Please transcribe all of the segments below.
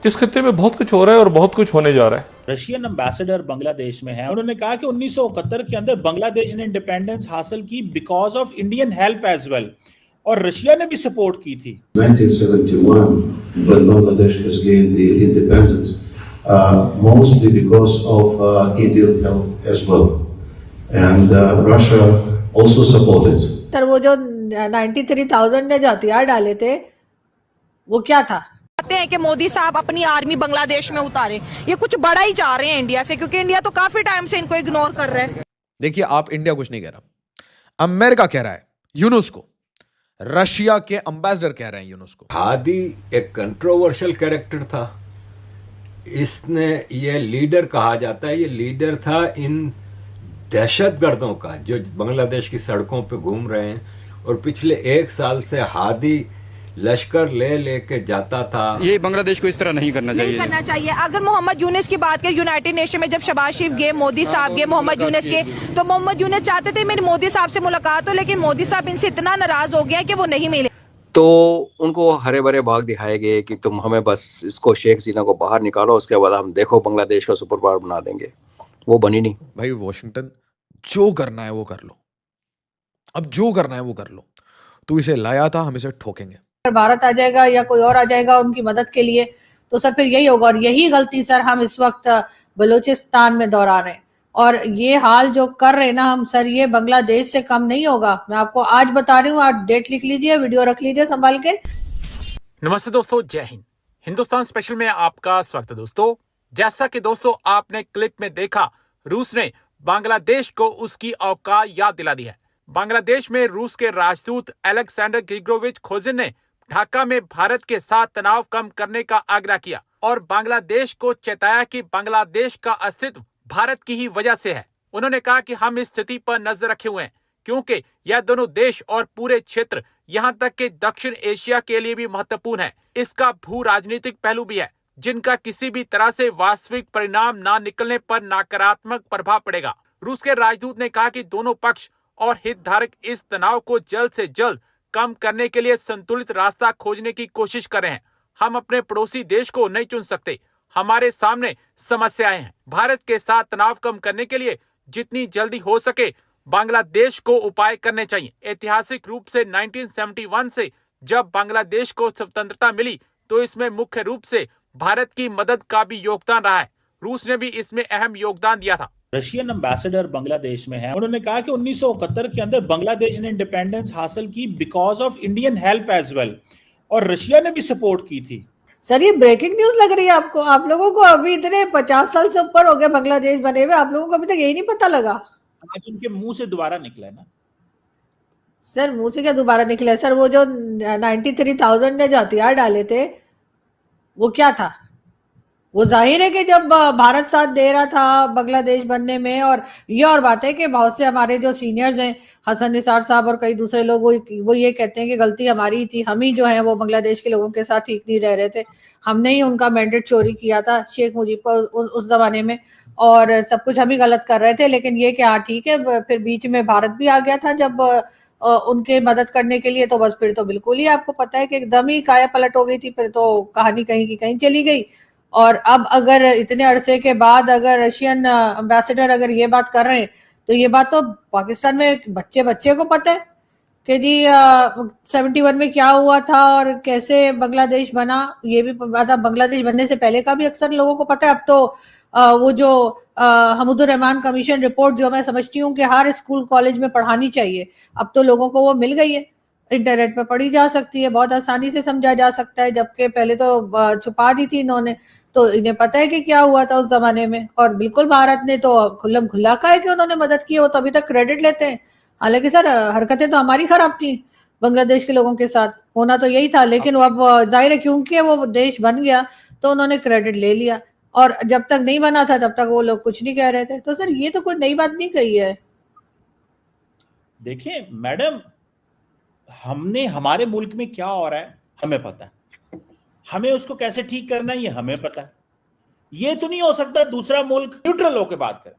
इस खत्ते में बहुत कुछ हो रहा है और बहुत कुछ होने जा रहा है। रशियन एम्बेसडर बांग्लादेश में है, उन्होंने कहा कि 1971 के अंदर बांग्लादेश ने इंडिपेंडेंस हासिल की because of Indian help as well, और रशिया ने भी सपोर्ट की थी। 1971 when Bangladesh has gained the independence, mostly because of Indian help as well, and Russia also supported. Sir वो जो 93,000 ने जो हथियार डाले थे वो क्या था? चाहते हैं कि मोदी साहब अपनी आर्मी बांग्लादेश में उतारे, ये कुछ बड़ा ही चाह रहे हैं इंडिया से, क्योंकि इंडिया तो काफी टाइम से इनको इग्नोर कर रहा है। देखिए, आप इंडिया कुछ नहीं कह रहा, अमेरिका कह रहा है यूनेस्को, रशिया के एम्बेसडर कह रहे हैं यूनेस्को। हादी एक कंट्रोवर्शियल कैरेक्टर था, इसने ये लीडर कहा जाता है, ये लीडर था इन दहशतगर्दों का जो बांग्लादेश की सड़कों पे घूम रहे हैं, और पिछले 1 साल से हादी लश्कर लेके जाता था। ये बांग्लादेश को इस तरह नहीं करना चाहिए। अगर मोहम्मद यूनिस की बात करें, यूनाइटेड नेशन में जब शहबाज शरीफ गए, मोदी साहब गए मोहम्मद यूनिस के, तो मोहम्मद यूनिस चाहते थे मेरी मोदी साहब से मुलाकात हो, लेकिन मोदी साहब इनसे इतना नाराज हो गया कि वो नहीं मिले। तो उनको हरे भरे भाग दिखाए गए कि तुम हमें बस इसको शेख हसीना को बाहर निकालो, उसके बाद हम देखो बांग्लादेश का सुपर पावर बना देंगे। वो बनी नहीं। भाई वॉशिंगटन, जो करना है वो कर लो, अब जो करना है वो कर लो। तू इसे लाया था, हम इसे ठोकेंगे। भारत आ जाएगा या कोई और आ जाएगा उनकी मदद के लिए, तो सर फिर यही होगा, और यही गलती सर हम इस वक्त बलूचिस्तान में दोहरा रहे हैं। और ये हाल जो कर रहे हैं ना हम सर, ये बांग्लादेश से कम नहीं होगा। मैं आपको आज बता रही हूँ, आज डेट लिख लीजिए, वीडियो रख लीजिए संभाल के। नमस्ते दोस्तों, जय हिंद। हिंदुस्तान स्पेशल में आपका स्वागत है दोस्तों। जैसा कि दोस्तों आपने क्लिप में देखा, रूस ने बांग्लादेश को उसकी औकात याद दिला दी है। बांग्लादेश में रूस के राजदूत अलेक्जेंडर ग्रिगोरोविच खोजिन ने ढाका में भारत के साथ तनाव कम करने का आग्रह किया और बांग्लादेश को चेताया कि बांग्लादेश का अस्तित्व भारत की ही वजह से है। उन्होंने कहा कि हम इस स्थिति पर नजर रखे हुए हैं, क्योंकि यह दोनों देश और पूरे क्षेत्र यहां तक कि दक्षिण एशिया के लिए भी महत्वपूर्ण है। इसका भू राजनीतिक पहलू भी है, जिनका किसी भी तरह से वास्तविक परिणाम न निकलने पर नकारात्मक प्रभाव पड़ेगा। रूस के राजदूत ने कहा कि दोनों पक्ष और हितधारक इस तनाव को जल्द से जल्द कम करने के लिए संतुलित रास्ता खोजने की कोशिश कर रहे हैं। हम अपने पड़ोसी देश को नहीं चुन सकते, हमारे सामने समस्याएं हैं। भारत के साथ तनाव कम करने के लिए जितनी जल्दी हो सके बांग्लादेश को उपाय करने चाहिए। ऐतिहासिक रूप से 1971 से जब बांग्लादेश को स्वतंत्रता मिली, तो इसमें मुख्य रूप से भारत की मदद का भी योगदान रहा है। रूस ने भी इसमें अहम योगदान दिया था। रशियन एम्बेसडर बांग्लादेश में है, उन्होंने कहा कि 1971 के अंदर बांग्लादेश ने इंडिपेंडेंस हासिल की because of Indian help as well, और रशिया ने भी सपोर्ट की थी। सर ये ब्रेकिंग न्यूज लग रही है आपको? आप लोगों को अभी इतने 50 साल से ऊपर हो गए बांग्लादेश बने हुए, आप लोगों को अभी तक यही नहीं पता लगा? आज उनके मुंह से दोबारा निकला है ना सर। मुंह से क्या दोबारा निकला है सर? वो जो 93,000 ने जो हथियार डाले थे वो क्या था? वो जाहिर है कि जब भारत साथ दे रहा था बांग्लादेश बनने में, और ये और बात है कि बहुत से हमारे जो सीनियर्स हैं, हसन निसार साहब और कई दूसरे लोग, वो ये कहते हैं कि गलती हमारी ही थी, हम ही जो है वो बांग्लादेश के लोगों के साथ ठीक नहीं रह रहे थे, हमने ही उनका मैंडेट चोरी किया था शेख मुजीब को उस जमाने में, और सब कुछ हम ही गलत कर रहे थे। लेकिन ये कि हाँ ठीक है, फिर बीच में भारत भी आ गया था जब उनके मदद करने के लिए, तो बस फिर तो बिल्कुल ही आपको पता है कि एकदम ही काया पलट हो गई थी, फिर तो कहानी कहीं की कहीं चली गई। और अब अगर इतने अरसे के बाद अगर रशियन एम्बेसडर अगर ये बात कर रहे हैं, तो ये बात तो पाकिस्तान में बच्चे को पता है कि जी 71 में क्या हुआ था और कैसे बांग्लादेश बना। ये भी पता, बांग्लादेश बनने से पहले का भी अक्सर लोगों को पता है। अब तो वो जो हमीदुर रहमान कमीशन रिपोर्ट, जो मैं समझती हूँ कि हर स्कूल कॉलेज में पढ़ानी चाहिए, अब तो लोगों को वो मिल गई है, इंटरनेट पे पढ़ी जा सकती है, बहुत आसानी से समझा जा सकता है, जबकि पहले तो छुपा दी थी इन्होंने। तो इन्हें पता है कि क्या हुआ था उस जमाने में, और बिल्कुल भारत ने तो खुल्लम खुल्ला कहा है कि उन्होंने मदद की। वो तो अभी तक क्रेडिट लेते हैं, हालांकि सर हरकतें तो हमारी खराब थी बांग्लादेश के लोगों के साथ, होना तो यही था। लेकिन वो अब जाहिर है क्योंकि वो देश बन गया तो उन्होंने क्रेडिट ले लिया, और जब तक नहीं बना था तब तक वो लोग कुछ नहीं कह रहे थे। तो सर ये तो कोई नई बात नहीं कही है। देखिए मैडम, हमने हमारे मुल्क में क्या हो रहा है हमें पता है, हमें उसको कैसे ठीक करना है ये हमें पता है। ये तो नहीं हो सकता दूसरा मुल्क न्यूट्रल होकर बात करे।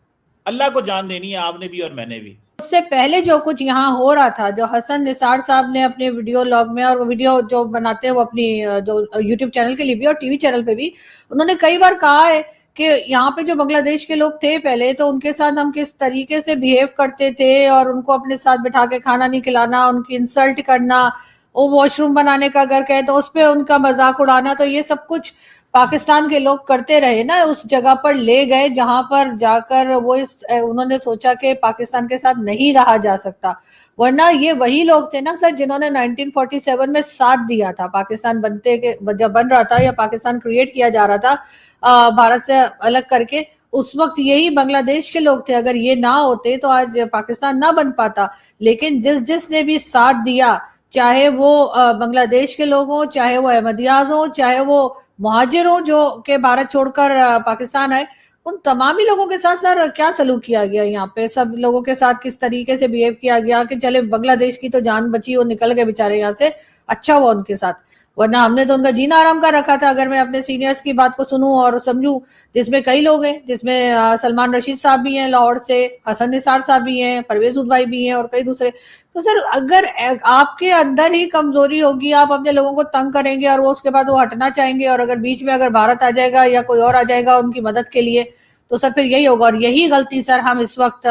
अल्लाह को जान देनी है आपने भी और मैंने भी, उससे पहले जो कुछ यहाँ हो रहा था, जो हसन निसार साहब ने अपने वीडियो लॉग में, और वो वीडियो जो बनाते हैं वो अपनी जो यूट्यूब चैनल के लिए भी और टीवी चैनल पे भी, उन्होंने कई बार कहा है कि यहाँ पे जो बांग्लादेश के लोग थे पहले, तो उनके साथ हम किस तरीके से बिहेव करते थे, और उनको अपने साथ बिठा के खाना नहीं खिलाना, उनकी इंसल्ट करना, वो वॉशरूम बनाने का अगर कहे तो उस पर उनका मजाक उड़ाना, तो ये सब कुछ पाकिस्तान के लोग करते रहे ना। उस जगह पर ले गए जहां पर जाकर वो उन्होंने सोचा कि पाकिस्तान के साथ नहीं रहा जा सकता, वरना ये वही लोग थे ना सर जिन्होंने 1947 में साथ दिया था पाकिस्तान जब बन रहा था या पाकिस्तान क्रिएट किया जा रहा था भारत से अलग करके। उस वक्त यही बांग्लादेश के लोग थे। अगर ये ना होते तो आज पाकिस्तान ना बन पाता। लेकिन जिसने भी साथ दिया, चाहे वो बांग्लादेश के लोग हों, चाहे वो अहमदियाज हों, चाहे वो मुहाजिर हों जो के भारत छोड़कर पाकिस्तान आए, उन तमामी लोगों के साथ सर क्या सलूक किया गया, यहाँ पे सब लोगों के साथ किस तरीके से बिहेव किया गया कि चले बांग्लादेश की तो जान बची, वो निकल गए बेचारे यहाँ से, अच्छा हुआ उनके साथ, वरना हमने तो उनका जीना आराम कर रखा था। अगर मैं अपने सीनियर्स की बात को सुनूं और समझूं, जिसमें कई लोग हैं, जिसमें सलमान रशीद साहब भी हैं लाहौर से, हसन निसार साहब भी हैं, परवेज उद भाई भी हैं और कई दूसरे। तो सर अगर आपके अंदर ही कमजोरी होगी, आप अपने लोगों को तंग करेंगे और वो उसके बाद वो हटना चाहेंगे, और अगर बीच में अगर भारत आ जाएगा या कोई और आ जाएगा उनकी मदद के लिए, तो सर फिर यही होगा। और यही गलती सर हम इस वक्त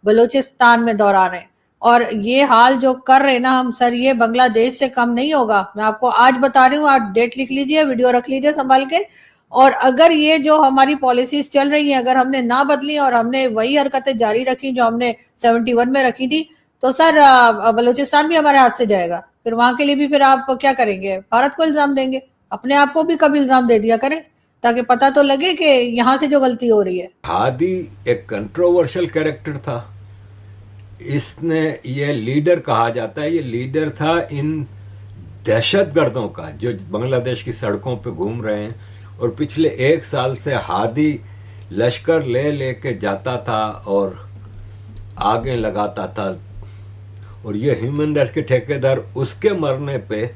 बलूचिस्तान में दोहरा रहे हैं। और ये हाल जो कर रहे हैं ना हम सर, ये बांग्लादेश से कम नहीं होगा। मैं आपको आज बता रही हूँ, आज डेट लिख लीजिए, वीडियो रख लीजिए संभाल के। और अगर ये जो हमारी पॉलिसीज चल रही हैं, अगर हमने ना बदली और हमने वही हरकतें जारी रखी जो हमने 71 में रखी थी, तो सर बलूचिस्तान भी हमारे हाथ से जाएगा। फिर वहां के लिए भी फिर आप क्या करेंगे? भारत को इल्जाम देंगे? अपने आप को भी कभी इल्जाम दे दिया करें, ताकि पता तो लगे कि यहाँ से जो गलती हो रही है। हादी एक कंट्रोवर्शियल कैरेक्टर था। इसने ये लीडर कहा जाता है, ये लीडर था इन दहशतगर्दों का जो बांग्लादेश की सड़कों पे घूम रहे हैं। और पिछले 1 साल से हादी लश्कर लेके जाता था और आगे लगाता था, और ये ह्यूमन राइट्स के ठेकेदार उसके मरने पे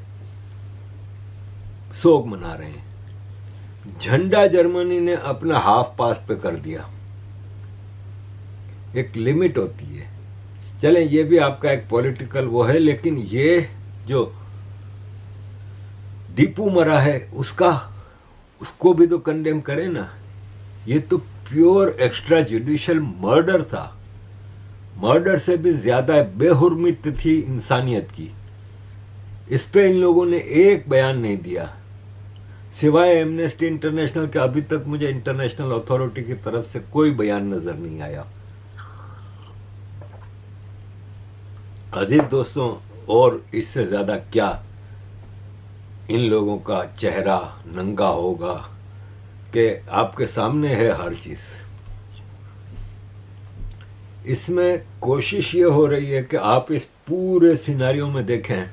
शोक मना रहे हैं। झंडा जर्मनी ने अपना हाफ पास पे कर दिया। एक लिमिट होती है। चलें, ये भी आपका एक पॉलिटिकल वो है, लेकिन ये जो दीपू मरा है उसको भी तो कंडेम करें ना। ये तो प्योर एक्स्ट्रा जुडिशियल मर्डर था। मर्डर से भी ज्यादा बेहुर्मत थी इंसानियत की। इस पे इन लोगों ने एक बयान नहीं दिया, सिवाय एमनेस्टी इंटरनेशनल के। अभी तक मुझे इंटरनेशनल अथॉरिटी की तरफ से कोई बयान नजर नहीं आया। अजीज दोस्तों, और इससे ज्यादा क्या इन लोगों का चेहरा नंगा होगा कि आपके सामने है हर चीज। इसमें कोशिश ये हो रही है कि आप इस पूरे सिनेरियो में देखें